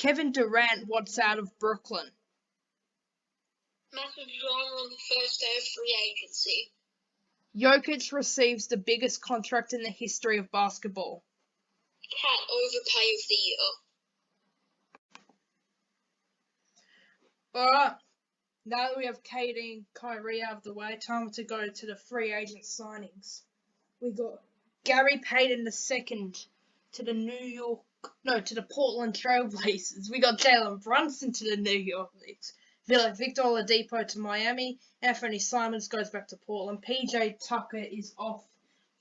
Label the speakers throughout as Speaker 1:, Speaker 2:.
Speaker 1: Kevin Durant wants out of Brooklyn.
Speaker 2: Massive drama on the first day of free agency.
Speaker 1: Jokic receives the biggest contract in the history of basketball.
Speaker 2: Cat overpay of the year.
Speaker 1: Alright, now that we have KD and Kyrie out of the way, time to go to the free agent signings. We got Gary Payton II to the Portland Trailblazers. We got Jalen Brunson to the New York Knicks. Victor Oladipo to Miami. Anthony Simons goes back to Portland. PJ Tucker is off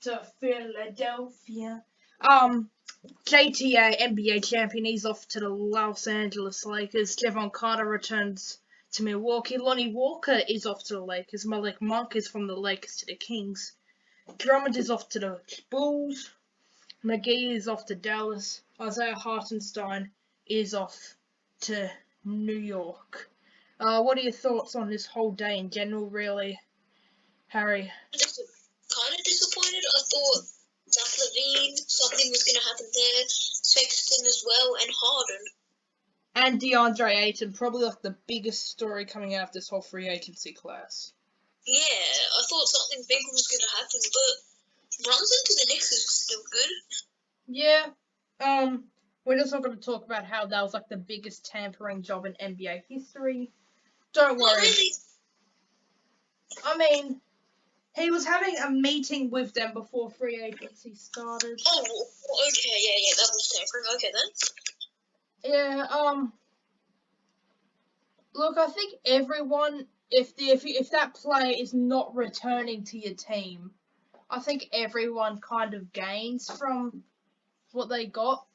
Speaker 1: to Philadelphia. JTA NBA champion, he's off to the Los Angeles Lakers. Javon Carter returns to Milwaukee. Lonnie Walker is off to the Lakers. Malik Monk is from the Lakers to the Kings. Drummond is off to the Bulls. McGee is off to Dallas. Isaiah Hartenstein is off to New York. What are your thoughts on this whole day in general, really, Harry?
Speaker 2: Kind of disappointed. I thought Zach LaVine, something was going to happen there. Sexton as well, and Harden.
Speaker 1: And DeAndre Ayton, probably like the biggest story coming out of this whole free agency class.
Speaker 2: Yeah, I thought something big was going to happen, but Brunson to the Knicks is still good.
Speaker 1: Yeah. We're just not going to talk about how that was like the biggest tampering job in NBA history. Don't worry.
Speaker 2: Not really.
Speaker 1: I mean, he was having a meeting with them before free agency started.
Speaker 2: Oh, okay, yeah, that was tampering. Okay, then.
Speaker 1: Yeah, look, I think everyone, if that player is not returning to your team, I think everyone kind of gains from what they got.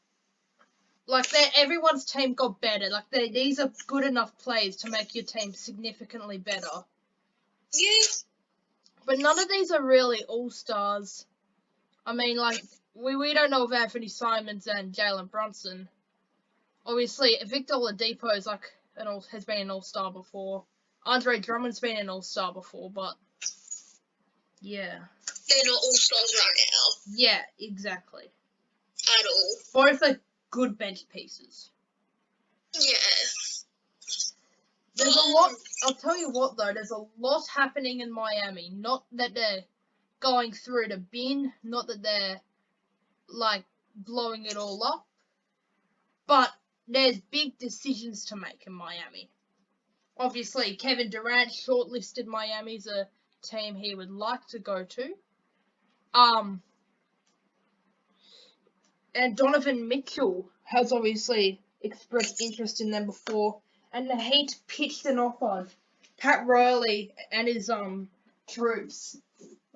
Speaker 1: Like, everyone's team got better. Like, these are good enough players to make your team significantly better.
Speaker 2: Yeah.
Speaker 1: But none of these are really all-stars. I mean, like, we don't know of Anthony Simons and Jalen Brunson. Obviously, Victor Oladipo is like has been an all-star before. Andre Drummond's been an all-star before, but yeah.
Speaker 2: They're not all-stars right now.
Speaker 1: Yeah, exactly.
Speaker 2: At all.
Speaker 1: Both are good bench pieces.
Speaker 2: Yeah.
Speaker 1: There's a lot. I'll tell you what, though. There's a lot happening in Miami. Not that they're going through the bin. Not that they're, like, blowing it all up. But there's big decisions to make in Miami. Obviously, Kevin Durant shortlisted Miami as a team he would like to go to. And Donovan Mitchell has obviously expressed interest in them before. And the Heat pitched an offer. Pat Riley and his troops,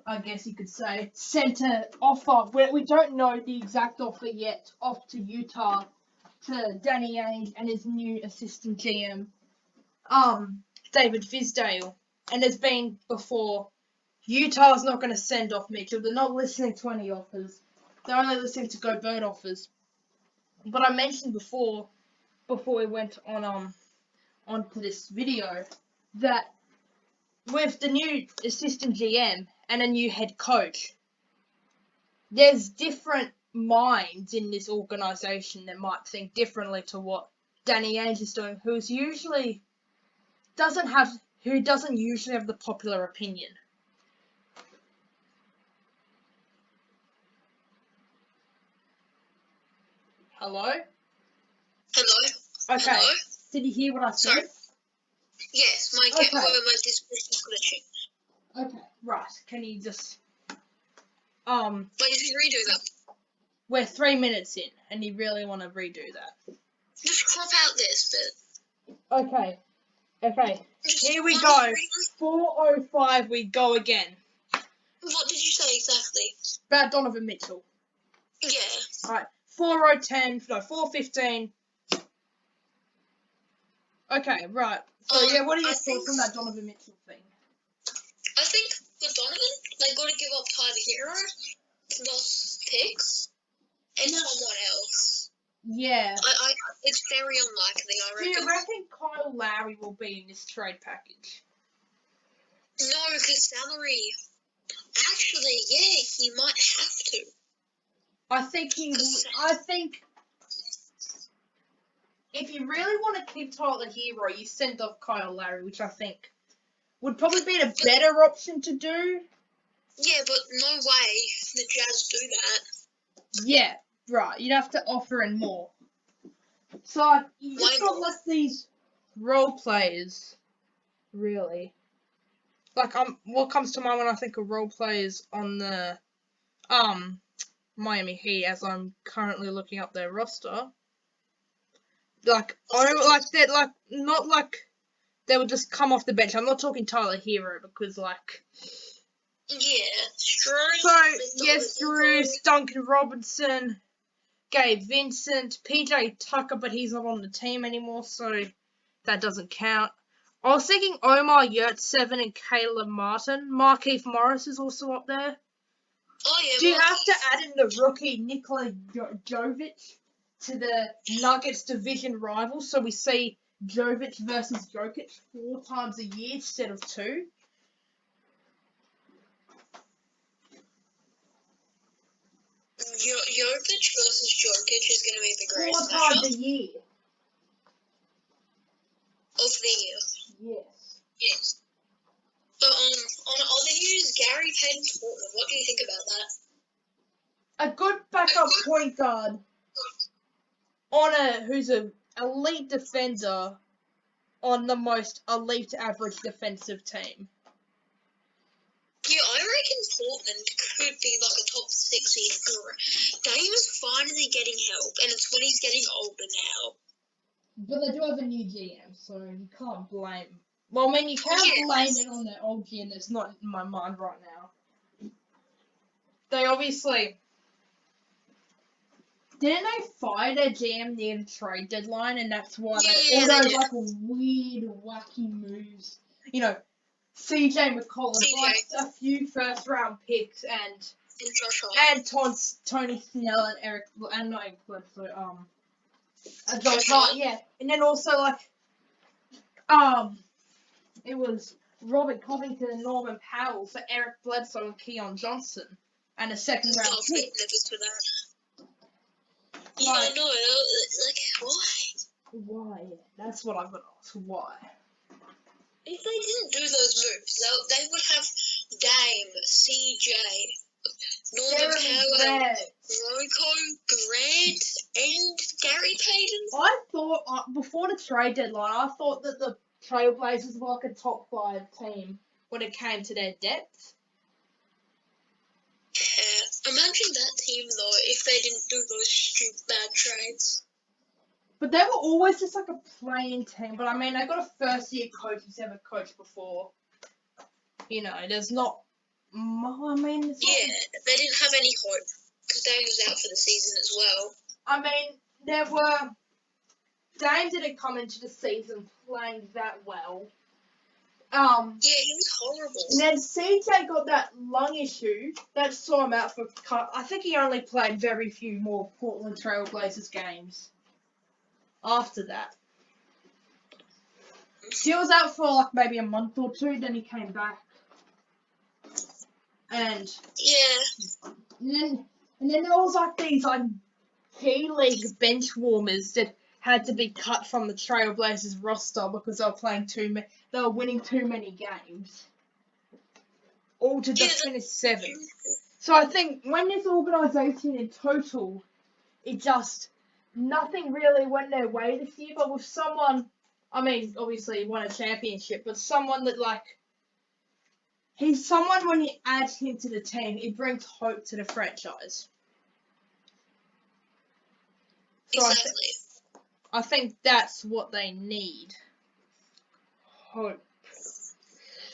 Speaker 1: I guess you could say, sent an offer. We don't know the exact offer yet, off to Utah, to Danny Ainge and his new assistant GM, David Fizdale. And there's been before, Utah's not going to send off Mitchell. They're not listening to any offers. They're only listening to Go Bird offers. But I mentioned before we went on onto this video, that with the new assistant GM and a new head coach, there's different minds in this organization that might think differently to what Danny Ainge is doing, who doesn't usually have the popular opinion. Hello?
Speaker 2: Hello?
Speaker 1: Okay.
Speaker 2: Hello?
Speaker 1: Did you hear what I said?
Speaker 2: Sorry? Yes, my Discord is glitching.
Speaker 1: Okay, right. Can you just...
Speaker 2: Wait, did you redo that?
Speaker 1: We're 3 minutes in, and you really want to redo that.
Speaker 2: Just crop out this bit.
Speaker 1: Okay. Here we go. 4:05, we go again.
Speaker 2: What did you say exactly?
Speaker 1: About Donovan Mitchell.
Speaker 2: Yeah.
Speaker 1: Alright, 4:15. Okay, right. So, yeah, what are your thoughts on that Donovan Mitchell thing?
Speaker 2: I think with Donovan, they got to give up Tyler Hero, plus picks, and someone else.
Speaker 1: Yeah.
Speaker 2: It's very unlikely, I reckon.
Speaker 1: Do you reckon Kyle Lowry will be in this trade package?
Speaker 2: No, because salary... Actually, yeah, he might have to.
Speaker 1: I think he will. I think if you really want to keep Tyler Hero, you send off Kyle Lowry, which I think would probably be a better option to do.
Speaker 2: Yeah, but no way the Jazz do that.
Speaker 1: Yeah, right. You'd have to offer in more. So you just got like these role players, really. Like what comes to mind when I think of role players on the Miami Heat, as I'm currently looking up their roster. Like they're like not like they would just come off the bench. I'm not talking Tyler Hero because like.
Speaker 2: Yeah, Struz.
Speaker 1: So yes, Struz, Duncan Robinson, Gabe Vincent, PJ Tucker, but he's not on the team anymore, so that doesn't count. I was thinking Omar Yurtseven and Caleb Martin. Markieff Morris is also up there.
Speaker 2: Oh yeah.
Speaker 1: Do you have to add in the rookie Nikola Jovic to the Nuggets division rival, so we see Jovic versus Jokic 4 times a year instead of 2?
Speaker 2: Jokic versus Jokic is going to be the greatest
Speaker 1: 4 times a year.
Speaker 2: Of the year.
Speaker 1: Yes.
Speaker 2: Yes. But on other news, Gary Payton to Portland. What do you think about that?
Speaker 1: A good backup point guard on who's an elite defender on the most elite average defensive team.
Speaker 2: Yeah, I reckon Portland could be like a top 6 seed. Dame is finally getting help, and it's when he's getting older now.
Speaker 1: But they do have a new GM, so you can't blame. Well, I mean, you can blame it on their old GM that's not in my mind right now. They obviously. Didn't they fire their GM near the trade deadline, and that's why all those like weird, wacky moves. You know, CJ McCollum, like a few first-round picks, and Tony Snell and Eric, and not Eric Bledsoe, Josh Hart, yeah, and then also like, it was Robert Covington and Norman Powell for Eric Bledsoe and Keon Johnson, and a second-round pick.
Speaker 2: Yeah, I know. Like, why?
Speaker 1: Why? That's what I've got to ask. Why?
Speaker 2: If they didn't do those moves, they would have Dame, CJ, Norman Powell, Rocco, Grant, and Gary Payton.
Speaker 1: I thought, before the trade deadline, I thought that the Trailblazers were like a top 5 team when it came to their depth.
Speaker 2: Imagine that team, though, if they didn't do those stupid bad trades.
Speaker 1: But they were always just like a playing team. But I mean, they got a first-year coach who's never coached before. You know, there's not. I mean,
Speaker 2: they didn't have any hope because Dame was out for the season as well.
Speaker 1: I mean, there were. Dame didn't come into the season playing that well.
Speaker 2: Yeah, he was horrible.
Speaker 1: And then CJ got that lung issue that saw him out for. I think he only played very few more Portland Trailblazers games after that. He was out for like maybe a month or 2, then he came back. And then there was like these like G League bench warmers that had to be cut from the Trailblazers roster because they were playing they were winning too many games. All to just finish 7th. So I think when this organisation in total, it just nothing really went their way this year. But with someone, I mean, obviously he won a championship, but someone that like he's someone when you add him to the team, it brings hope to the franchise. So
Speaker 2: exactly.
Speaker 1: I think that's what they need. Hope.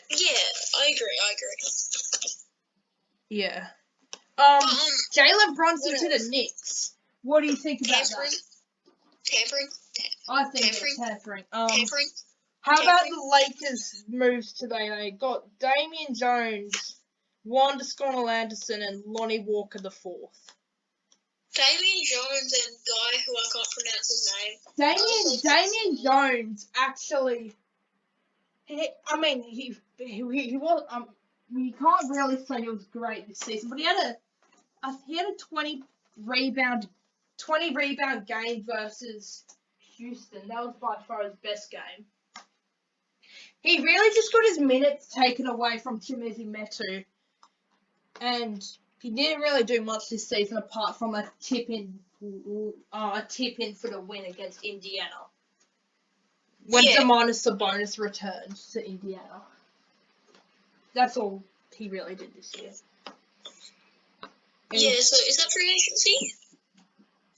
Speaker 2: Yeah, I agree.
Speaker 1: Yeah. Jalen Brunson to the Knicks. What do you think about that?
Speaker 2: Tampering?
Speaker 1: I think it's tampering.
Speaker 2: Tampering?
Speaker 1: How about the Lakers' moves today? They got Damian Jones, Wanda Anderson, and Lonnie Walker IV.
Speaker 2: Damian Jones and guy who I can't pronounce his name.
Speaker 1: Damian Jones actually. He was. You can't really say he was great this season, but he had a 20 rebound game versus Houston. That was by far his best game. He really just got his minutes taken away from Chimezie Metu, and he didn't really do much this season apart from a tip in for the win against Indiana. When Domantas Sabonis returned to Indiana. That's all he really did this year.
Speaker 2: Yeah, so is that free agency?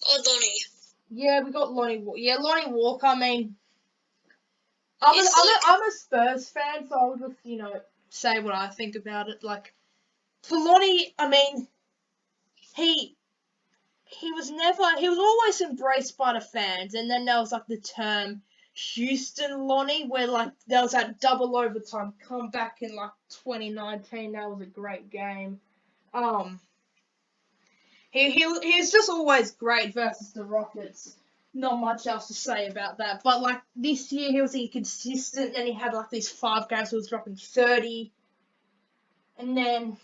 Speaker 2: Or Lonnie?
Speaker 1: Yeah, we got Lonnie Walker. Yeah, Lonnie Walker, I mean, I'm a Spurs fan, so I'll just, say what I think about it. Like, for Lonnie, I mean, he was always embraced by the fans, and then there was, like, the term Houston Lonnie, where, like, there was that double overtime comeback in, like, 2019. That was a great game. He's just always great versus the Rockets. Not much else to say about that. But, like, this year he was inconsistent, and he had, like, these 5 games where he was dropping 30. And then,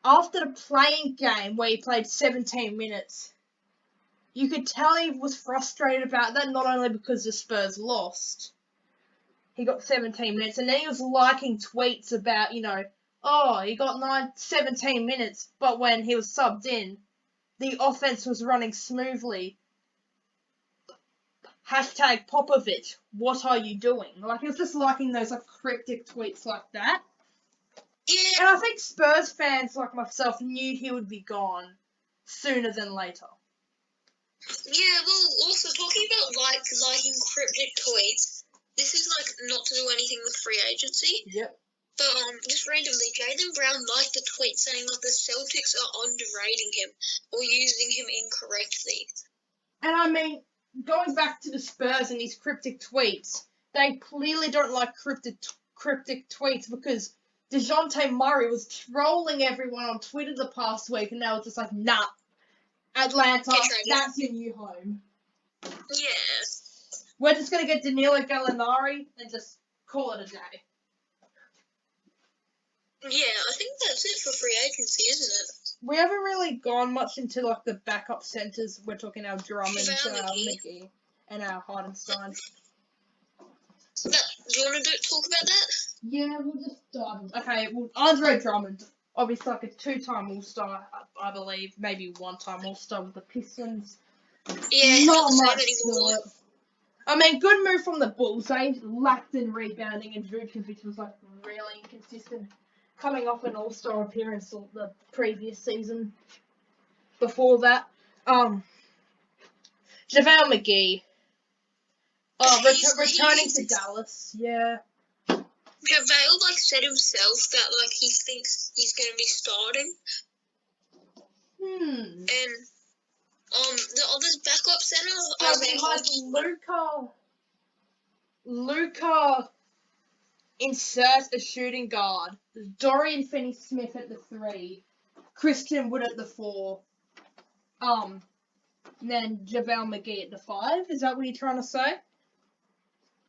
Speaker 1: after the playing game where he played 17 minutes, you could tell he was frustrated about that, not only because the Spurs lost. He got 17 minutes, and then he was liking tweets about, he got 17 minutes, but when he was subbed in, the offense was running smoothly. Hashtag Popovich, what are you doing? Like, he was just liking those, like, cryptic tweets like that.
Speaker 2: Yeah.
Speaker 1: And I think Spurs fans like myself knew he would be gone sooner than later.
Speaker 2: Yeah, well, also, talking about, liking cryptic tweets, this is, not to do anything with free agency.
Speaker 1: Yep.
Speaker 2: But, just randomly, Jaylen Brown liked the tweet saying that the Celtics are underrating him or using him incorrectly.
Speaker 1: And I mean, going back to the Spurs and these cryptic tweets, they clearly don't like cryptic tweets because DeJounte Murray was trolling everyone on Twitter the past week, and they were just like, nah, Atlanta, that's your new home.
Speaker 2: Yeah.
Speaker 1: We're just going to get Danilo Gallinari and just call it a day.
Speaker 2: Yeah, I think that's it for free agency, isn't it?
Speaker 1: We haven't really gone much into, like, the backup centers. We're talking our Drummond, Mcgee, and our Hardenstein.
Speaker 2: Do you want to talk about that?
Speaker 1: Yeah, we'll just dive. Okay, well, Andre Drummond, obviously like a 2-time All-Star, I believe, maybe 1-time All-Star with the Pistons.
Speaker 2: Yeah,
Speaker 1: not much to it. I mean, good move from the Bulls. They lacked in rebounding, and Vucevic was like really inconsistent, coming off an All-Star appearance the previous season. Before that, Javale Mcgee, returning to Dallas. Yeah.
Speaker 2: Javale said himself that he thinks he's going to be starting. And the other backup center,
Speaker 1: Luka insert a shooting guard. Dorian Finney-Smith at the 3, Christian Wood at the 4, and then JaVale McGee at the 5. Is that what you're trying to say?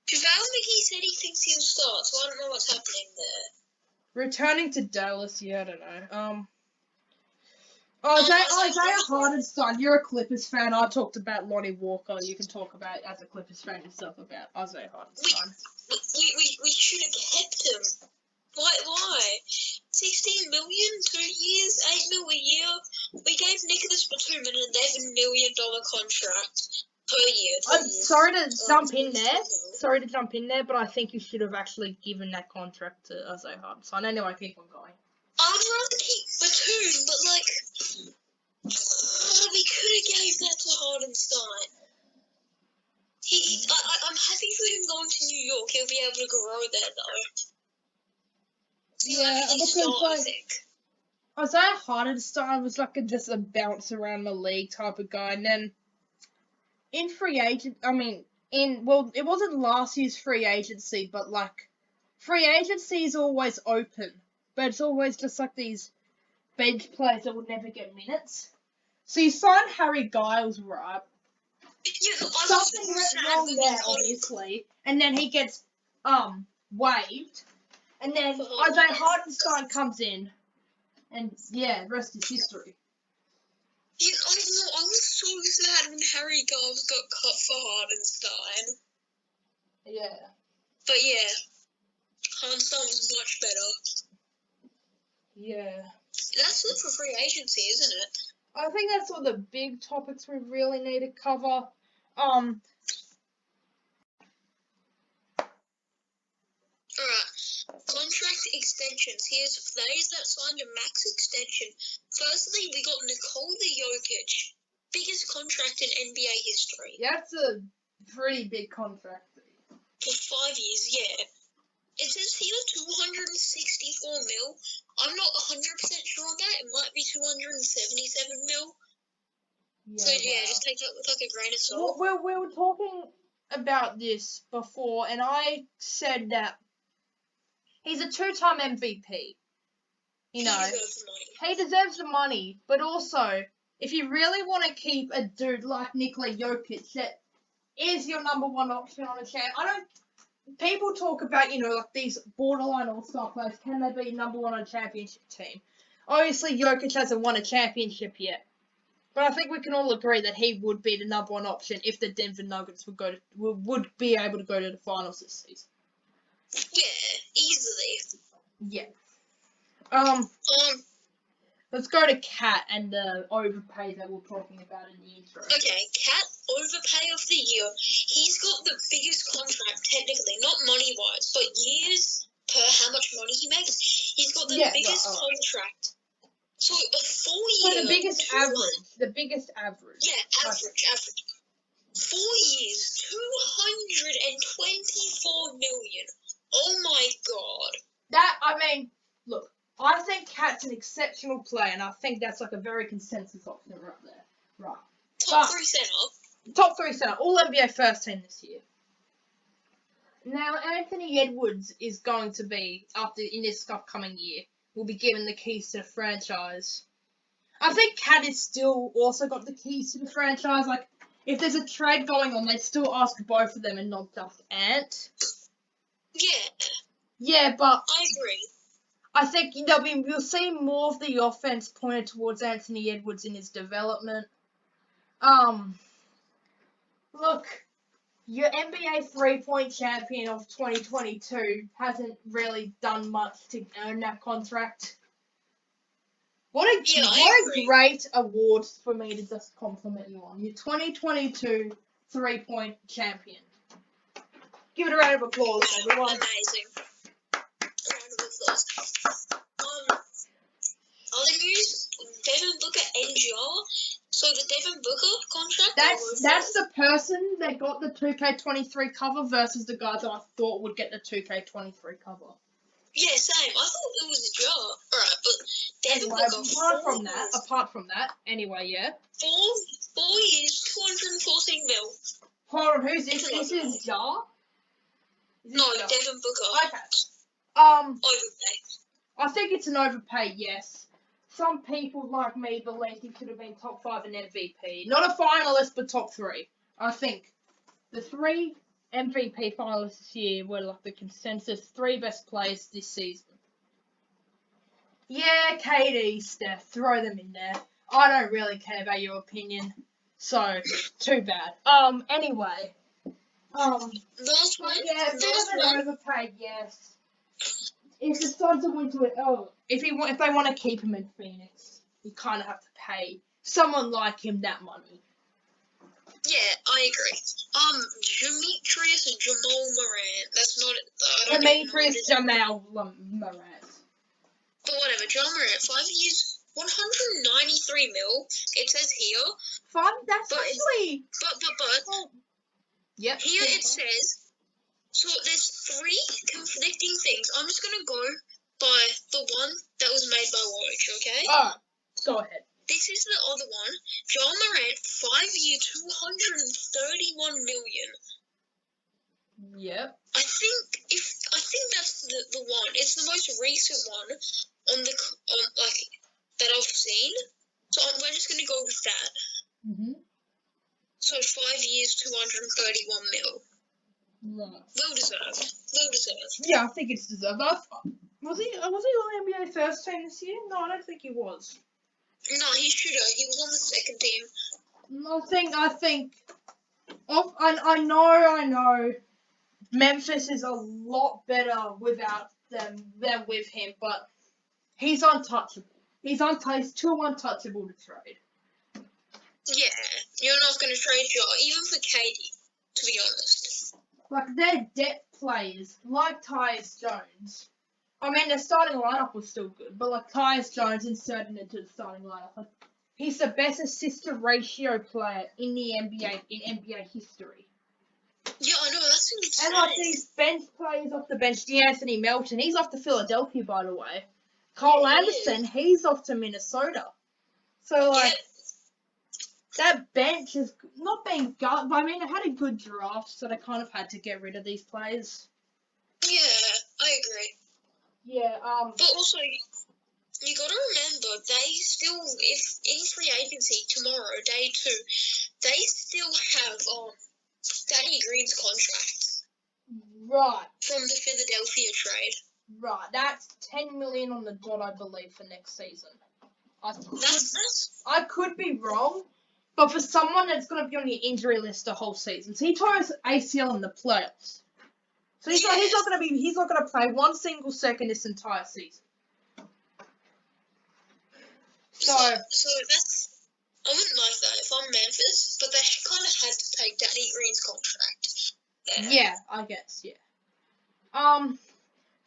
Speaker 2: JaVale McGee said he thinks he'll start, so I don't know what's happening there.
Speaker 1: Returning to Dallas, yeah, I don't know. Isaiah Hardenstein, you're a Clippers fan. I talked about Lonnie Walker. You can talk about, as a Clippers fan yourself, about Isaiah Hardenstein.
Speaker 2: We should have kept him. Why? 16 million, 2 years, 8 mil a year. We gave Nicholas Batum an $11 million contract per year.
Speaker 1: I'm sorry to jump in there, but I think you should have actually given that contract to Isaiah Hardenstein. Anyway, keep on going.
Speaker 2: I'd rather keep Batum, but we could have gave that to Hardenstein. I'm happy for him going to New York. He'll be able to grow there, though.
Speaker 1: Yeah, because Isaiah Hardenstein was just a bounce around the league type of guy, and then in free agent, it wasn't last year's free agency, but free agency is always open, but it's always just these bench players that will never get minutes. So you signed Harry Giles, right?
Speaker 2: Yeah,
Speaker 1: something went wrong there, obviously, and then he gets waived. And then Isaiah Hardenstein comes in, and yeah, rest is history.
Speaker 2: Yeah, I know. I was so sad when Harry Giles got cut for Hardenstein.
Speaker 1: Yeah.
Speaker 2: But yeah, Hardenstein was much better.
Speaker 1: Yeah.
Speaker 2: That's it for free agency, isn't it?
Speaker 1: I think that's all the big topics we really need to cover.
Speaker 2: Alright. Contract extensions. Here's players that signed a max extension. Firstly, we got Nikola Jokic. Biggest contract in NBA history.
Speaker 1: That's a pretty big contract.
Speaker 2: For 5 years, yeah. It says here 264 mil. I'm not 100% sure on that. It might be 277 mil.
Speaker 1: Yeah,
Speaker 2: So yeah,
Speaker 1: wow.
Speaker 2: just take that with like a grain of salt.
Speaker 1: We were talking about this before, and I said that he's a 2-time MVP. You know,
Speaker 2: He deserves the money.
Speaker 1: he deserves the money, but also, if you really want to keep a dude like Nikola Jokic that is your number one option on a champ, people talk about, like these borderline all-star players, can they be number one on a championship team? Obviously, Jokic hasn't won a championship yet, but I think we can all agree that he would be the number one option if the Denver Nuggets would be able to go to the finals this season.
Speaker 2: Yeah, easily.
Speaker 1: Yeah. Let's go to Kat and the overpay that we're talking about in the intro.
Speaker 2: Okay, Cat overpay of the year. He's got the biggest contract, technically, not money-wise, but years per how much money he makes. He's got the biggest contract. So a 4-year.
Speaker 1: So the biggest average.
Speaker 2: Yeah, average. 4 years, 224 million. Oh my god.
Speaker 1: Look, I think Cat's an exceptional player, and I think that's like a very consensus option right there. Right.
Speaker 2: Top 3 center.
Speaker 1: Top 3 center. All NBA first team this year. Now, Anthony Edwards is going to be, in this upcoming year, will be given the keys to the franchise. I think Cat is still also got the keys to the franchise. Like, if there's a trade going on, they'd still ask both of them and not just Ant.
Speaker 2: Yeah.
Speaker 1: Yeah, but
Speaker 2: I agree.
Speaker 1: I think we'll see more of the offense pointed towards Anthony Edwards in his development. Look, your NBA 3-point champion of 2022 hasn't really done much to earn that contract. What a great award for me to just compliment you on. Your 2022 3-point champion. Give it a round of applause, everyone.
Speaker 2: Amazing. Round of applause. Other news, Devin Booker NGR. So the Devin Booker contract.
Speaker 1: That's the person that got the 2K23 cover versus the guy that I thought would get the 2K23 cover.
Speaker 2: Yeah, same. I thought it was a jar. Alright, but Devin Booker.
Speaker 1: Apart from that, anyway, yeah.
Speaker 2: 4 years, 214 mil.
Speaker 1: Hold on, who's this? This is Jar?
Speaker 2: No, Devin Booker.
Speaker 1: Okay.
Speaker 2: Overpay.
Speaker 1: I think it's an overpay, yes. Some people like me believe he should have been top 5 in MVP. Not a finalist, but top 3. I think the 3 MVP finalists this year were like the consensus 3 best players this season. Yeah, KD, Steph, throw them in there. I don't really care about your opinion, so too bad. Anyway.
Speaker 2: Last one.
Speaker 1: Yeah, bit of an overpay, yes. If the Suns are going to if they want to keep him in Phoenix, you kind of have to pay someone like him that money.
Speaker 2: Yeah, I agree. Demetrius Jamal Morant. That's not it.
Speaker 1: Demetrius Jamal Morant.
Speaker 2: But whatever, Jamal Morant, 5 years, 193 mil. It says here.
Speaker 1: That's actually.
Speaker 2: But.
Speaker 1: Yep.
Speaker 2: Here it says. So there's 3 conflicting things. I'm just gonna go by the one that was made by Warwick, okay?
Speaker 1: Alright, go ahead.
Speaker 2: This is the other one. John Morant, 5 year, 231 million.
Speaker 1: Yep.
Speaker 2: I think that's the one. It's the most recent one that I've seen. So we're just gonna go with that. So 5 years, 231 mil.
Speaker 1: Right.
Speaker 2: Well deserved.
Speaker 1: Yeah, I think it's deserved. Was he on the NBA first team this year? No, I don't think he was.
Speaker 2: No, he should have. He was on the second team.
Speaker 1: I think. I know. Memphis is a lot better without them than with him, but he's untouchable. He's too untouchable to trade.
Speaker 2: Yeah, you're not going to trade Shaw, even for Katie, to be honest.
Speaker 1: Like, they're depth players, like Tyus Jones. I mean, their starting lineup was still good, but like Tyus Jones inserted into the starting lineup. Like, he's the best assist-to-ratio player in the NBA, in NBA history.
Speaker 2: Yeah, I know, that's insane.
Speaker 1: And like these bench players off the bench, D'Anthony Melton, he's off to Philadelphia, by the way. Cole Anderson, he's off to Minnesota. So, like, that bench is not being gut, but I mean, they had a good draft, so they kind of had to get rid of these players.
Speaker 2: Yeah, I agree.
Speaker 1: Yeah,
Speaker 2: But also, you gotta remember, they still, if in free agency tomorrow, day 2, they still have Danny Green's contract.
Speaker 1: Right.
Speaker 2: From the Philadelphia trade.
Speaker 1: Right, that's $10 million on the dot, I believe, for next season. I could be wrong, but for someone that's going to be on the injury list the whole season, so he tore his ACL in the playoffs. So he's not going to play one single second this entire season. So
Speaker 2: that's, I wouldn't like that if I'm Memphis, but they kind of had to take Danny Green's contract.
Speaker 1: Yeah, I guess, yeah.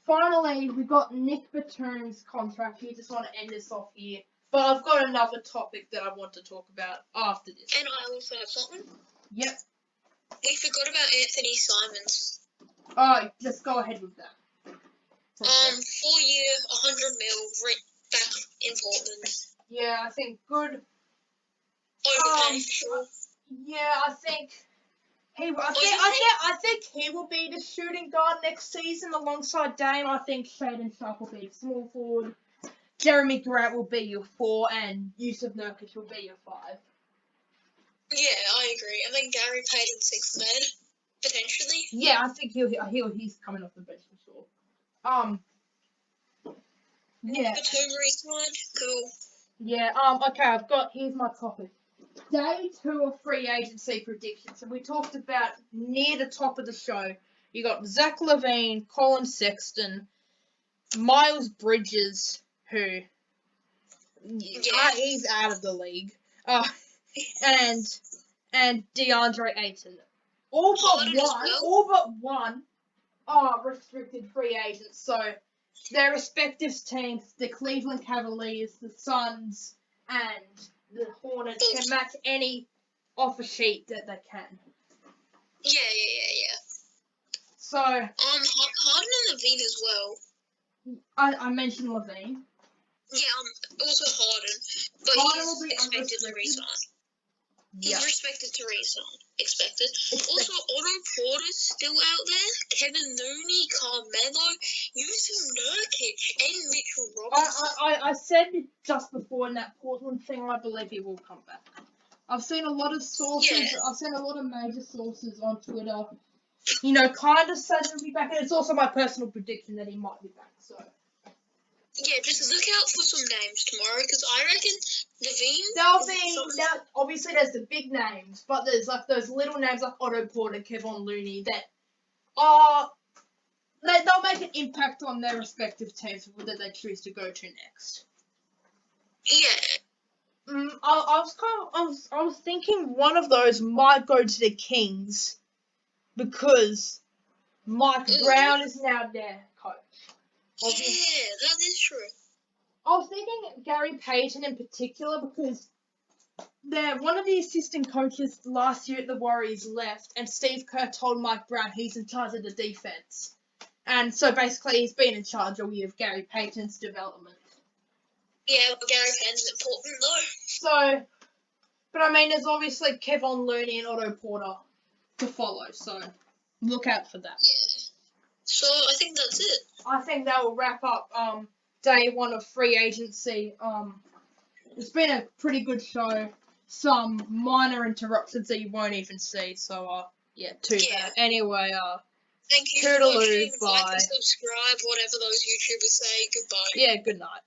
Speaker 1: Finally, we got Nick Batum's contract. We just want to end this off here. But I've got another topic that I want to talk about after this.
Speaker 2: And I also have something.
Speaker 1: Yep.
Speaker 2: We forgot about Anthony Simons.
Speaker 1: Oh, just go ahead with that.
Speaker 2: 4-year, $100 million, back in Portland.
Speaker 1: Yeah, I think good.
Speaker 2: Overpay, sure.
Speaker 1: Yeah, I think he will be the shooting guard next season alongside Dame. I think Shaedon Sharpe will be the small forward. Jeremy Grant will be your 4, and Yusuf Nurkic will be your 5.
Speaker 2: Yeah, I agree. And then Gary Payton 6th man, potentially.
Speaker 1: Yeah, I think he's coming off the bench for sure. Yeah.
Speaker 2: Batum re-signed. Cool.
Speaker 1: Yeah. Okay. Here's my topic. Day 2 of free agency predictions, and we talked about near the top of the show. You got Zach LaVine, Colin Sexton, Miles Bridges, who he's out of the league, and DeAndre Ayton. All but one are restricted free agents. So their respective teams, the Cleveland Cavaliers, the Suns, and the Hornets, can match any offer sheet that they can.
Speaker 2: Yeah.
Speaker 1: So
Speaker 2: Harden and LaVine as well.
Speaker 1: I mentioned LaVine.
Speaker 2: Yeah, also Harden, but
Speaker 1: Harden will be
Speaker 2: expected to resign.
Speaker 1: Yeah.
Speaker 2: He's expected to resign. Expected. Also, Otto Porter's still out there. Kevin Looney, Carmelo, Yusuf Nurkic, and Mitchell Robinson.
Speaker 1: I said just before in that Portland thing, I believe he will come back. I've seen a lot of sources. Yeah. I've seen a lot of major sources on Twitter. Kind of said he'll be back, and it's also my personal prediction that he might be back. So.
Speaker 2: Yeah, just look out for some names tomorrow, because I reckon LaVine.
Speaker 1: Now, obviously, there's the big names, but there's like those little names like Otto Porter, Kevin Looney that are. They'll make an impact on their respective teams that they choose to go to next.
Speaker 2: Yeah.
Speaker 1: I was thinking one of those might go to the Kings because Mike Brown is now their coach.
Speaker 2: Yeah, that is true.
Speaker 1: I was thinking Gary Payton in particular because one of the assistant coaches last year at the Warriors left, and Steve Kerr told Mike Brown he's in charge of the defense. And so basically he's been in charge all year of Gary Payton's development.
Speaker 2: Yeah, but Gary Payton's important though.
Speaker 1: So, but I mean, there's obviously Kevin Looney and Otto Porter to follow, so look out for that.
Speaker 2: Yeah. So I think that's it.
Speaker 1: I think that will wrap up day 1 of free agency. It's been a pretty good show. Some minor interruptions that you won't even see. So too bad. Anyway,
Speaker 2: thank you for watching. Like and subscribe, whatever those YouTubers say. Goodbye.
Speaker 1: Yeah, good night.